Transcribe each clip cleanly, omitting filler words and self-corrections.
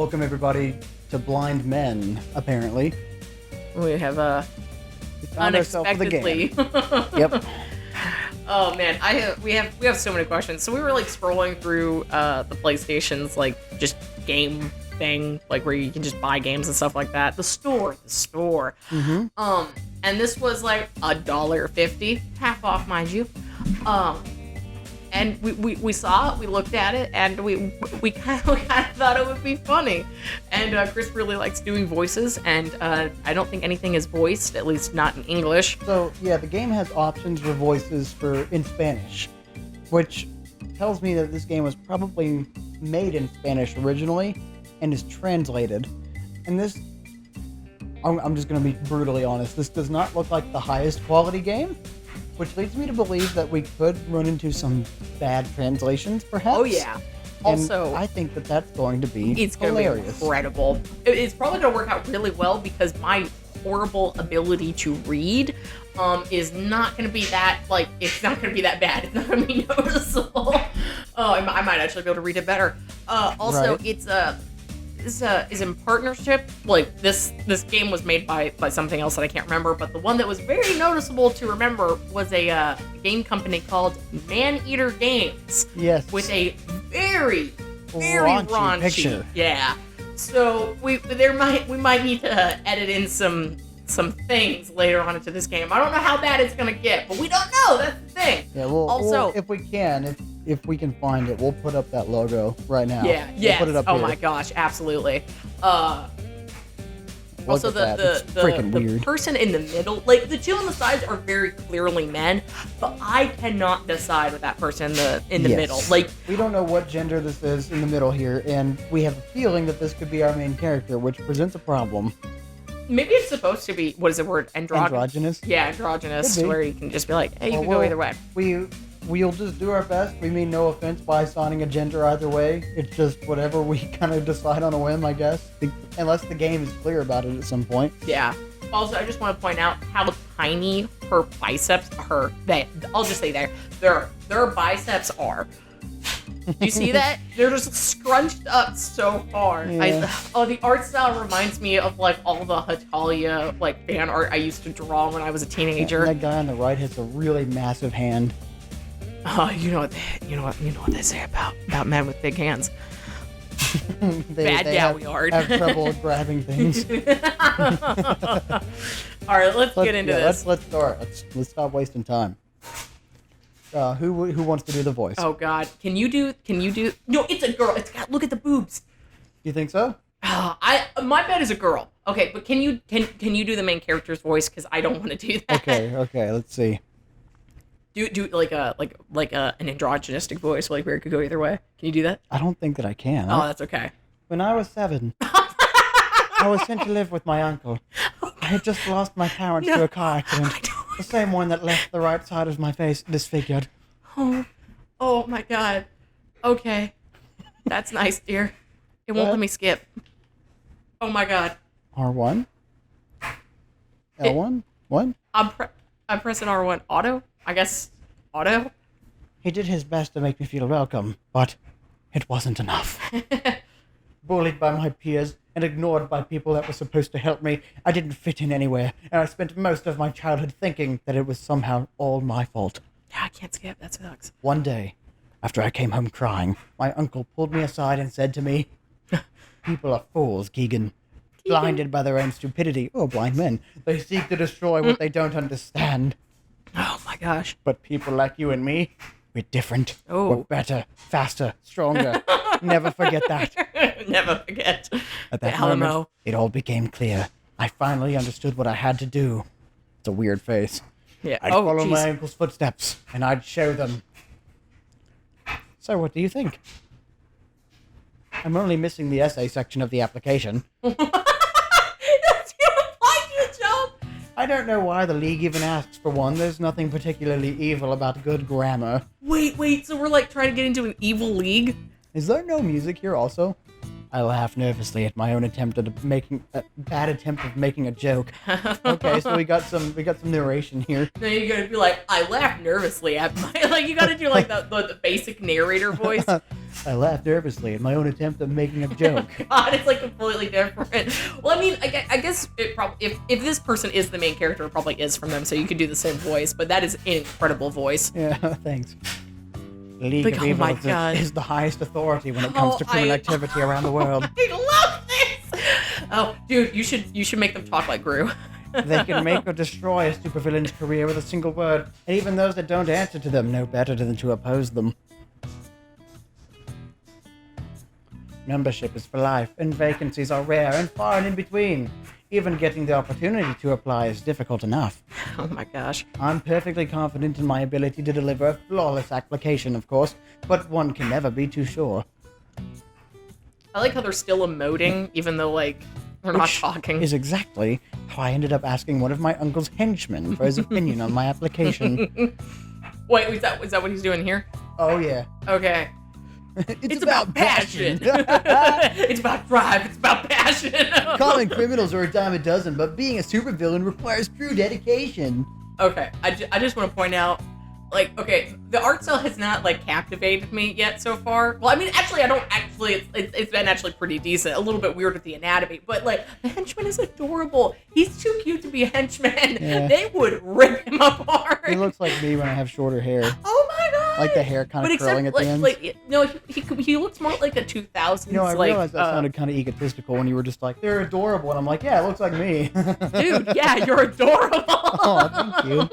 Welcome everybody to Blind Men. Apparently, We have we found ourselves with a unexpectedly. game. Yep. Oh man, we have so many questions. So we were like scrolling through the PlayStation's like just game thing, like where you can just buy games and stuff like that. The store. Mm-hmm. And this was like $1.50, half off, mind you. And we saw it, we looked at it, and we kind of thought it would be funny. And Chris really likes doing voices, and I don't think anything is voiced, at least not in English. So yeah, the game has options for voices in Spanish, which tells me that this game was probably made in Spanish originally and is translated. And this, I'm just going to be brutally honest, this does not look like the highest quality game, which leads me to believe that we could run into some bad translations, perhaps. Oh yeah. And Also, I think that that's going to be it's going to be hilarious. incredible. It's probably going to work out really well because my horrible ability to read is not going to be that, like, it's not going to be that bad. It's not going to be noticeable. Oh, I might actually be able to read it better. Also, Right. is in partnership. Like this game was made by something else that I can't remember, but the one that was very noticeable to remember was a game company called Maneater Games Yes. with a very Raunchy picture. Yeah. So we might need to edit in some things later on into this game. I don't know how bad it's gonna get, but we don't know. That's the thing. Yeah, Also- if we can find it, we'll put up that logo right now. Yeah. We'll Yes. put it up Oh here. my gosh. Absolutely. Look Also, at that. the It's freaking the weird. person in the middle, like the two on the sides, are very clearly men, but I cannot decide with that person in the Yes. middle. Like, We don't know what gender this is in the middle here, and we have a feeling that this could be our main character, which presents a problem. maybe it's supposed to be, what is the word? Androgynous? Yeah, androgynous, Could be. where you can just be like, hey, you Well, can go either way. We'll just do our best. We mean no offense by assigning a gender either way. It's just whatever we kind of decide on a whim, I guess. Unless the game is clear about it at some point. Yeah. Also, I just want to point out how tiny her biceps are. I'll just say their biceps are. Do you see that? They're just scrunched up so far. Yeah. The art style reminds me of like all the Hatalia like fan art I used to draw when I was a teenager. That guy on the right has a really massive hand. You know what they say about men with big hands. They gal we are. have trouble grabbing things. All right, let's get into this. Let's start. Let's stop wasting time. Who wants to do the voice? Oh God, can you do? No, it's a girl. Look at the boobs. You think so? My bet is a girl. Okay, but can you do the main character's voice? Because I don't want to do that. Okay. Let's see. Do like an androgynistic voice, like where it could go either way. Can you do that? I don't think that I can. Oh, that's okay. When I was 7, I was sent to live with my uncle. I had just lost my parents to a car accident. The same one that left the right side of my face disfigured. Oh my God. Okay, that's nice, dear. It won't What? let me skip. Oh my God. R1? L1? What? I'm pressing R1. Auto? I guess auto. He did his best to make me feel welcome, but it wasn't enough. Bullied by my peers and ignored by people that were supposed to help me, I didn't fit in anywhere, and I spent most of my childhood thinking that it was somehow all my fault. Yeah, I can't skip. That sucks. One day, after I came home crying, my uncle pulled me aside and said to me, "People are fools, Keegan. Blinded by their own stupidity, or blind men. They seek to destroy what they don't understand. Oh my gosh. But people like you and me, we're different. Oh. We're better, faster, stronger. Never forget that." Never forget. At that The Alamo. moment, it all became clear. I finally understood what I had to do. It's a weird face. Yeah. I'd follow my uncle's footsteps, and I'd show them. So what do you think? I'm only missing the essay section of the application. That's you applied to the job. I don't know why the league even asks for one. There's nothing particularly evil about good grammar. Wait. So we're like trying to get into an evil league? Is there no music here also? I laugh nervously at my own attempt at making a bad attempt of making a joke. Okay, so we got some narration here. No, you gotta be like, I laugh nervously at my, like, you gotta do like the basic narrator voice. I laughed nervously at my own attempt at making a joke. God, it's like completely different. Well, I mean, I guess it probably if this person is the main character, it probably is from them, so you could do the same voice. But that is an incredible voice. Yeah, thanks. League Like, of oh Evil my is God. is the highest authority when it comes to criminal activity around the world. I love this. Oh, dude, you should make them talk like Gru. They can make or destroy a supervillain's career with a single word, and even those that don't answer to them know better than to oppose them. Membership is for life, and vacancies are rare and far and in between. Even getting the opportunity to apply is difficult enough. Oh my gosh. I'm perfectly confident in my ability to deliver a flawless application, of course, but one can never be too sure. I like how they're still emoting, even though like they're not Which talking. is exactly how I ended up asking one of my uncle's henchmen for his opinion on my application. Wait, is that what he's doing here? Oh yeah. Okay. It's about passion. It's about drive. It's about passion. Common criminals are a dime a dozen, but being a supervillain requires true dedication. Okay, I just want to point out, like, okay, the art style has not like captivated me yet so far. Well, I mean, actually, I don't actually. It's been actually pretty decent. A little bit weird with the anatomy, but like the henchman is adorable. He's too cute to be a henchman. Yeah. They would rip him apart. He looks like me when I have shorter hair. Oh my god! Like the hair kind of curling at the ends. He looks more like a 2000s. You know, I like, realized that sounded kind of egotistical when you were just like, they're adorable. And I'm like, yeah, it looks like me. dude, yeah, you're adorable. Oh, thank you.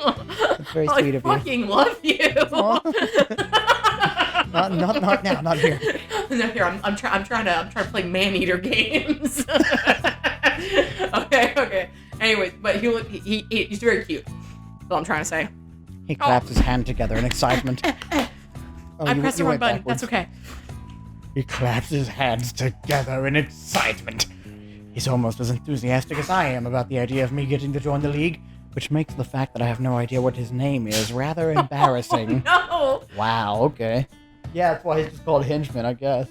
That's very sweet of you. I fucking love you. Not now, not here. No, here I'm trying to play man-eater games. Okay. Anyways, but he's very cute. That's all I'm trying to say. He claps his hand together in excitement. Oh, I pressed the wrong went button. backwards. That's okay. He claps his hands together in excitement. He's almost as enthusiastic as I am about the idea of me getting to join the League, which makes the fact that I have no idea what his name is rather embarrassing. No. Wow, okay. Yeah, that's why he's just called Henchman, I guess.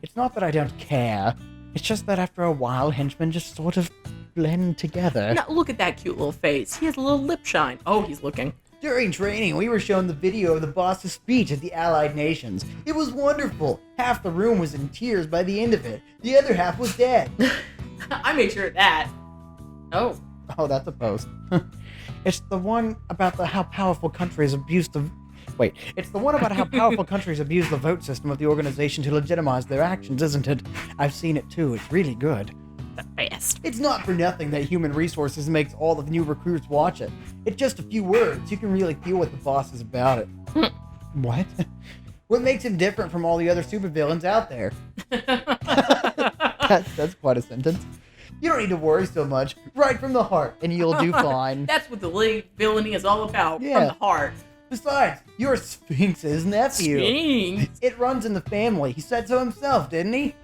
It's not that I don't care. It's just that after a while, henchmen just sort of blend together. Now look at that cute little face. He has a little lip shine. Oh, he's looking. During training, we were shown the video of the boss's speech at the Allied Nations. It was wonderful. Half the room was in tears by the end of it. The other half was dead. I made sure of that. Oh. Oh, that's a post. It's the one about how powerful countries abuse the... Wait, it's the one about how powerful countries abuse the vote system of the organization to legitimize their actions, isn't it? I've seen it too. It's really good. The best. It's not for nothing that Human Resources makes all the new recruits watch it. It's just a few words. You can really feel what the boss is about it. What? What makes him different from all the other supervillains out there? That's quite a sentence. You don't need to worry so much. Right from the heart, and you'll do fine. That's what the League villainy is all about. Yeah. From the heart. Besides, you're Sphinx's nephew. Sphinx. It runs in the family. He said so himself, didn't he?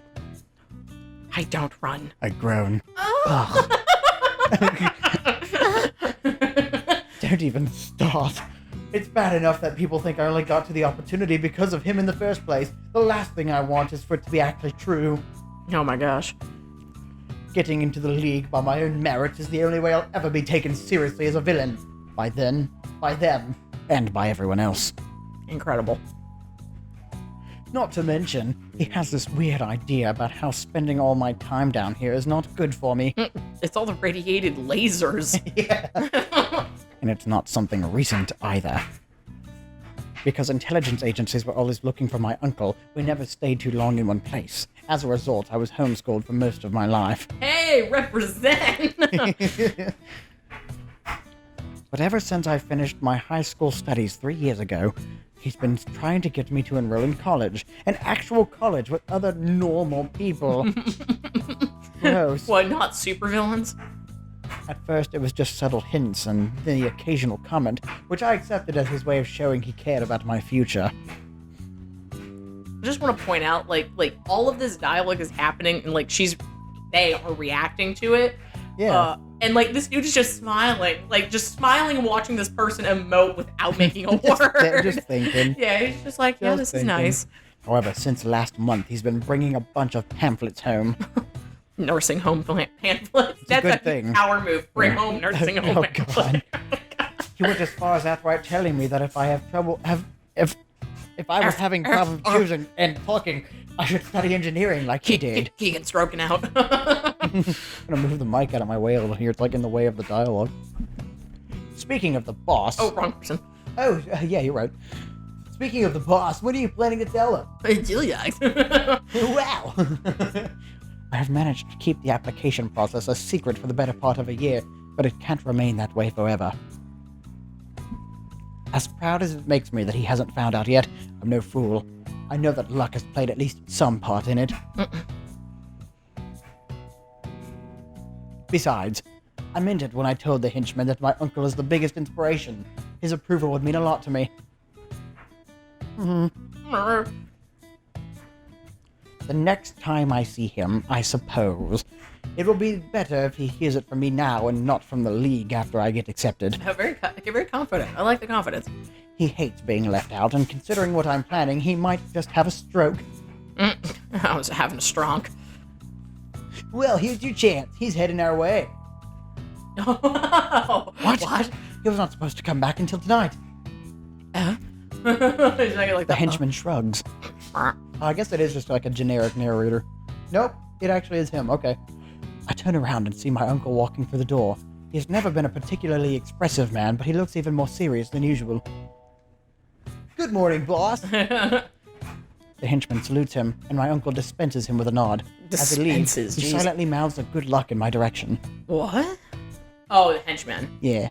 I don't run. I groan. Oh. Don't even start. It's bad enough that people think I only got to the opportunity because of him in the first place. The last thing I want is for it to be actually true. Oh my gosh. Getting into the League by my own merits is the only way I'll ever be taken seriously as a villain. By them, and by everyone else. Incredible. Not to mention, he has this weird idea about how spending all my time down here is not good for me. It's all the radiated lasers. Yeah. And it's not something recent either. Because intelligence agencies were always looking for my uncle, we never stayed too long in one place. As a result, I was homeschooled for most of my life. Hey, represent! But ever since I finished my high school studies 3 years ago, he's been trying to get me to enroll in college. An actual college with other normal people. Gross. What, not supervillains? At first, it was just subtle hints and the occasional comment, which I accepted as his way of showing he cared about my future. I just want to point out, like all of this dialogue is happening, and they are reacting to it. Yeah. And this dude is just smiling and watching this person emote without making a word. They're just thinking. Yeah, he's just like, yeah, this is nice. However, since last month, he's been bringing a bunch of pamphlets home. Nursing home pamphlets. That's good a thing. power move. Bring home nursing home Oh, pamphlets. God. He went as far as outright telling me that if I have trouble, If I was having problems choosing and talking, I should study engineering like he did. Keegan stroking out. I'm gonna move the mic out of my way a little here. It's like in the way of the dialogue. Speaking of the boss. Oh, wrong person. Oh, yeah, you're right. Speaking of the boss, what are you planning to tell her? Julia. Wow! I have managed to keep the application process a secret for the better part of a year, but it can't remain that way forever. As proud as it makes me that he hasn't found out yet, I'm no fool. I know that luck has played at least some part in it. Besides, I meant it when I told the henchman that my uncle is the biggest inspiration. His approval would mean a lot to me. The next time I see him, I suppose, it will be better if he hears it from me now and not from the League after I get accepted. You're very confident. I like the confidence. He hates being left out, and considering what I'm planning, he might just have a stroke. I was having a stronk. Well, here's your chance. He's heading our way. What? He was not supposed to come back until tonight. The henchman shrugs. I guess it is just like a generic narrator. Nope, it actually is him. Okay. I turn around and see my uncle walking through the door. He has never been a particularly expressive man, but he looks even more serious than usual. Good morning, boss. The henchman salutes him, and my uncle dispenses him with a nod. As he leaves, he silently mouths a good luck in my direction. What? Oh, the henchman. Yeah.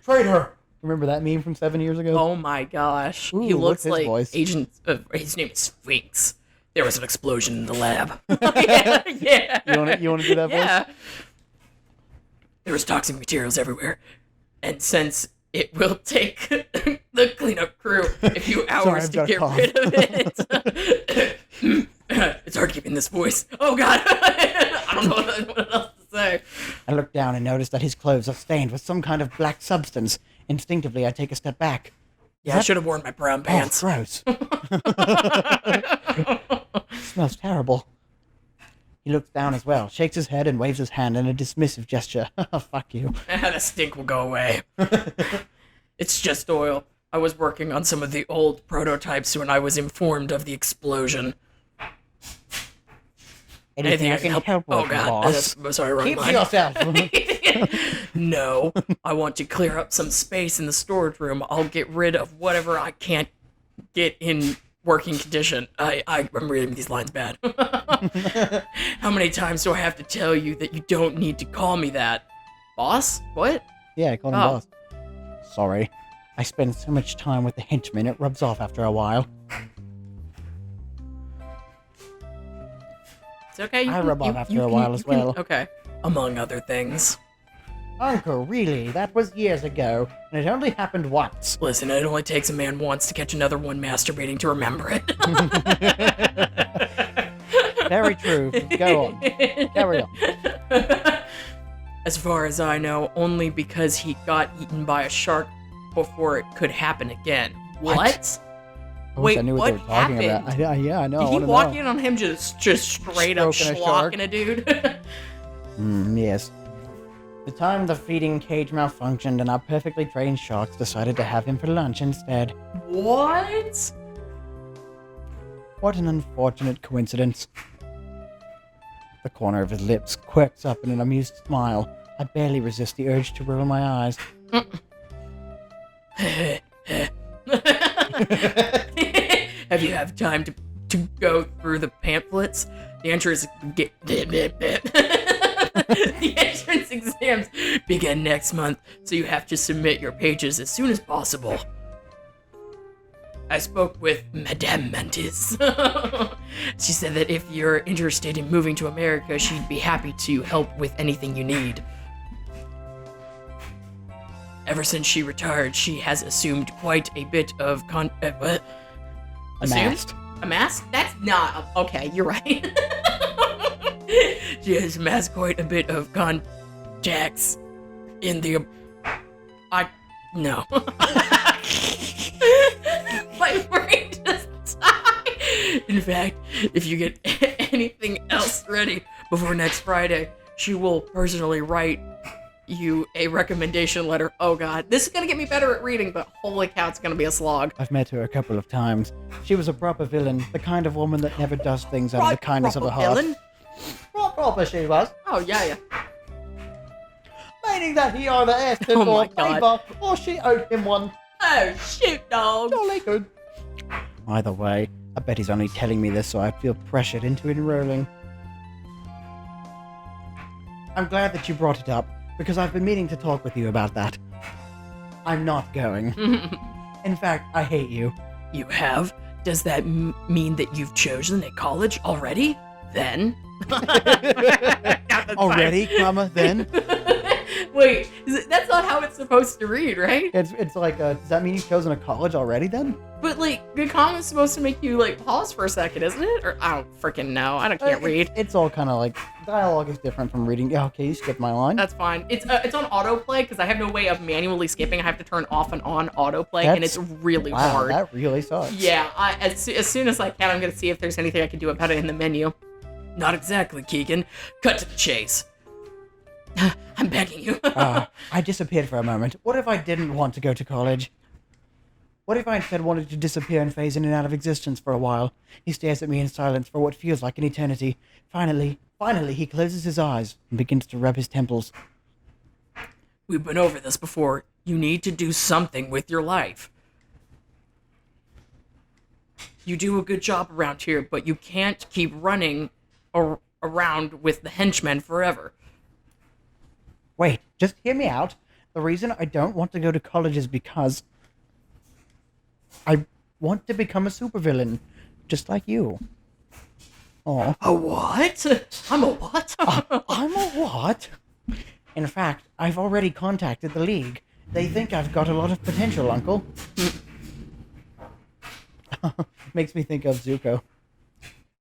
Traitor! Remember that meme from 7 years ago? Oh my gosh. Ooh, he looks like voice? Agent... his name is Sphinx. There was an explosion in the lab. Yeah. You want to do that voice? Yeah. There was toxic materials everywhere. And since it will take the cleanup crew a few hours to get rid of it. It's hard keeping this voice. Oh god. I don't know what else to say. I look down and notice that his clothes are stained with some kind of black substance. Instinctively, I take a step back. Yeah, I should have worn my brown pants. Oh, gross. Smells terrible. He looks down as well, shakes his head, and waves his hand in a dismissive gesture. Fuck you. The stink will go away. It's just oil. I was working on some of the old prototypes when I was informed of the explosion. Anything I can help with, oh god, boss? Sorry, wrong Keep line. to yourself. No, I want to clear up some space in the storage room. I'll get rid of whatever I can't get in working condition. I'm reading these lines bad. How many times do I have to tell you that you don't need to call me that? Boss? What? Yeah, I called him boss. Sorry. I spend so much time with the henchman, it rubs off after a while. It's okay. I rub off after a while as well. Okay. Among other things. Uncle, really? That was years ago, and it only happened once. Listen, it only takes a man once to catch another one masturbating to remember it. Very true. Go on. Carry on. As far as I know, only because he got eaten by a shark before it could happen again. What? I wish Wait, I knew what they were talking happened? about. Yeah, I know. Did he walk in on him just straight up Stroking a shark? schlocking a dude? Yes. The time the feeding cage malfunctioned and our perfectly trained sharks decided to have him for lunch instead. What? What an unfortunate coincidence. The corner of his lips quirks up in an amused smile. I barely resist the urge to roll my eyes. Have you had time to go through the pamphlets? The entrance the entrance exams begin next month, so you have to submit your pages as soon as possible. I spoke with Madame Mantis. She said that if you're interested in moving to America, she'd be happy to help with anything you need. Ever since she retired, she has assumed quite a bit of what? Amassed. Amassed? That's not... Okay, you're right. She has amassed quite a bit of contacts in the... No. My brain just died. In fact, if you get anything else ready before next Friday, she will personally write you a recommendation letter. Oh god, this is gonna get me better at reading, but holy cow, it's gonna be a slog. I've met her a couple of times. She was a proper villain, the kind of woman that never does things out of the kindness of her heart. Villain? Proper she was. Oh yeah. Meaning that he either asked her Oh for my a God. favour or she owed him one. Oh shoot, dog. Jolly good. Either way, I bet he's only telling me this so I feel pressured into enrolling. I'm glad that you brought it up, because I've been meaning to talk with you about that. I'm not going. In fact, I hate you. You have? Does that mean that you've chosen a college already? Then? Already, comma, then? Wait, that's not how it's supposed to read, right? It's like, does that mean you've chosen a college already then? But like, the comma's supposed to make you like pause for a second, isn't it? Or I don't freaking know. I can't read. It's all kind of like, dialogue is different from reading. Yeah, okay, you skipped my line. That's fine. It's on autoplay because I have no way of manually skipping. I have to turn off and on autoplay, and it's really wow, hard. That really sucks. Yeah, as soon as I can, I'm gonna see if there's anything I can do about it in the menu. Not exactly, Keegan. Cut to the chase. I'm begging you. I disappeared for a moment. What if I didn't want to go to college? What if I instead wanted to disappear and phase in and out of existence for a while? He stares at me in silence for what feels like an eternity. Finally, he closes his eyes and begins to rub his temples. We've been over this before. You need to do something with your life. You do a good job around here, but you can't keep running around with the henchmen forever. Wait, just hear me out. The reason I don't want to go to college is because I want to become a supervillain, just like you. Oh. A what? I'm a what? I'm a what? In fact, I've already contacted the League. They think I've got a lot of potential, Uncle. Makes me think of Zuko.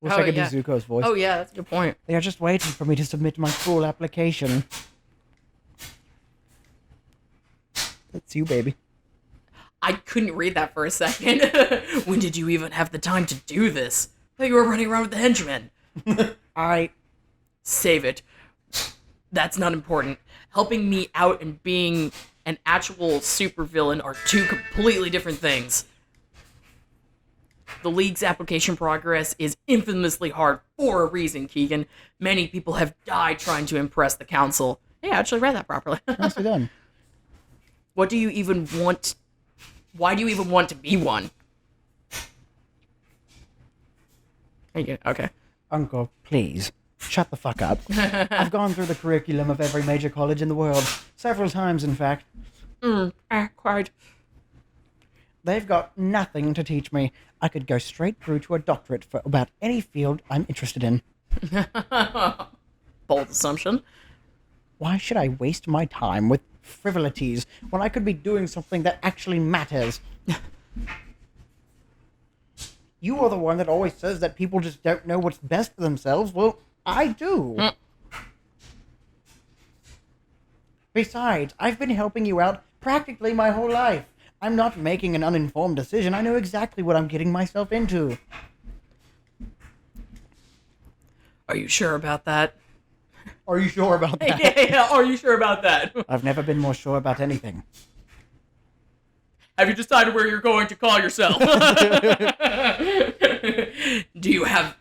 Wish I could do Zuko's voice. Oh yeah, that's a good point. They are just waiting for me to submit my full application. That's you, baby. I couldn't read that for a second. When did you even have the time to do this? I thought you were running around with the henchmen. Save it. That's not important. Helping me out and being an actual supervillain are two completely different things. The League's application progress is infamously hard for a reason, Keegan. Many people have died trying to impress the Council. Hey, I actually read that properly. Nicely done. What do you even want? Why do you even want to be one? Okay. Uncle, please, shut the fuck up. I've gone through the curriculum of every major college in the world. Several times, in fact. Quite. They've got nothing to teach me. I could go straight through to a doctorate for about any field I'm interested in. Bold assumption. Why should I waste my time with frivolities when I could be doing something that actually matters? You are the one that always says that people just don't know what's best for themselves. Well, I do. Besides, I've been helping you out practically my whole life. I'm not making an uninformed decision. I know exactly what I'm getting myself into. Are you sure about that? Are you sure about that? Yeah, are you sure about that? I've never been more sure about anything. Have you decided where you're going to call yourself? Do you have...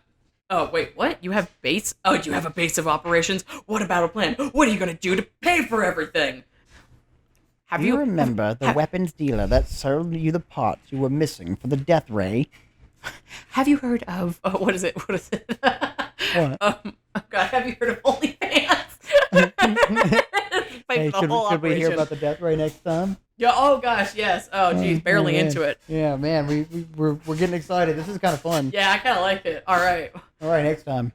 Oh, wait, what? You have base? Oh, do you have a base of operations? What about a plan? What are you going to do to pay for everything? Do you remember the weapons dealer that sold you the parts you were missing for the death ray? Have you heard of... Oh, what is it? What? Oh, God, have you heard of OnlyFans? Hey, should we hear about the death ray next time? Yeah, oh gosh, yes. Oh geez, barely man. into it. Yeah, man, we're getting excited. This is kind of fun. Yeah, I kind of like it. All right. All right, next time.